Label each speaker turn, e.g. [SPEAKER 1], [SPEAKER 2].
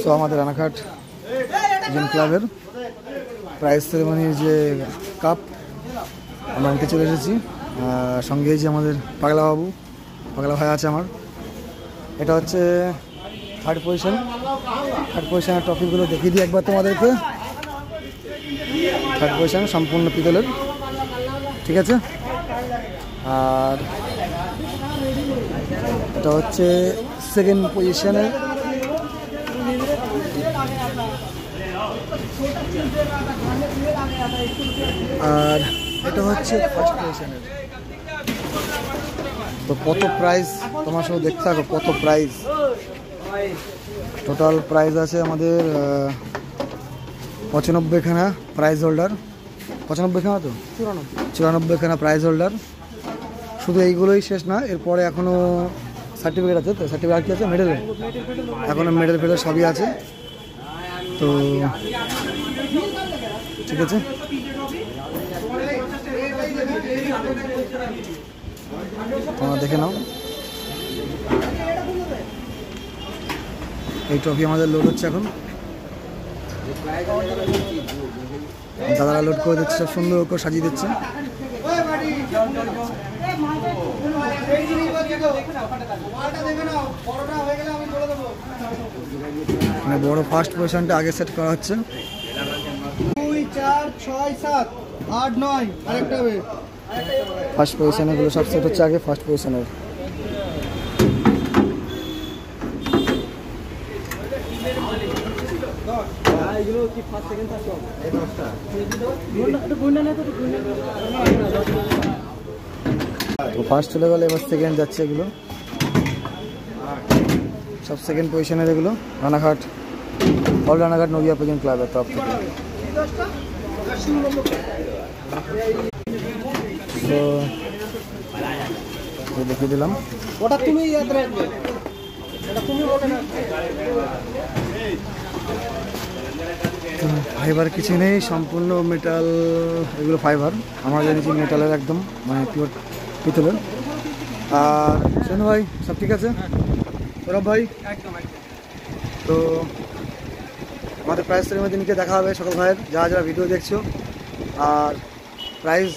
[SPEAKER 1] So আমাদের Ranaghat game ক্লাবের prize সেরেমনির যে কাপ আমরা নিতে চলে এসেছি। সঙ্গে যে আমাদের পাগলা ভাই আছে আমার। এটা হচ্ছে থার্ড পজিশনের ট্রফিগুলো দেখিয়ে দিই একবার তোমাদেরকে। থার্ড পজিশন সম্পূর্ণ পিতলের, ঠিক আছে। আর এটা হচ্ছে সেকেন্ড পজিশনের, আর এটা হচ্ছে ফার্স্ট পজিশনের। তো কত প্রাইজ তোমার সঙ্গে দেখতে থাকো, কত প্রাইজ। টোটাল প্রাইজ আছে আমাদের 95খানা প্রাইজ হোল্ডার। 95খানা তো 94খানা প্রাইজ হোল্ডার। শুধু এইগুলোই শেষ না, এরপরে এখনও সার্টিফিকেট আছে। তো সার্টিফিকেট কি আছে? মেডেল, এখনও মেডেল ফেডেল সবই আছে। তো ঠিক আছে, তোমরা দেখে নাও। এই ট্রফি আমাদের লোড হচ্ছে এখন, দাদারা লোড করে দিচ্ছে, সব সুন্দর করে সাজিয়ে দিচ্ছে। মানে বড় ফার্স্ট পজিশনটা আগে সেট করা হচ্ছে।
[SPEAKER 2] 2 4 6 7 8 9 আরেকটা হবে।
[SPEAKER 1] ফার্স্ট পজিশনে গুলো সব সেট হচ্ছে আগে ফার্স্ট পজিশনের।
[SPEAKER 2] এগুলো কি ফার্স্ট সেকেন্ড থার্ড এই দশটা
[SPEAKER 1] তো ফার্স্ট চলে গেলে এবার সেকেন্ড যাচ্ছে। এগুলো সব সেকেন্ড পজিশনের, এগুলো রানাঘাট নদিয়া পেগেন ক্লাবের তরফ থেকে। তো দেখিয়ে দিলাম।
[SPEAKER 2] ওটা তুমি ইয়াদ রাখবে, ওটা তুমি বলে না।
[SPEAKER 1] ফাইবার কিছু নেই, সম্পূর্ণ মেটাল। এগুলো ফাইবার, আমরা জানিছি মেটালের একদম মানে পিওর পিতলের। আর শোনো ভাই, সব ঠিক আছে? সৌরভ ভাই, তো আমাদের প্রাইজ সেরেমনি দিনকে দেখা হবে সকল ভাইয়ের, যারা যারা ভিডিও দেখছো। আর প্রাইজ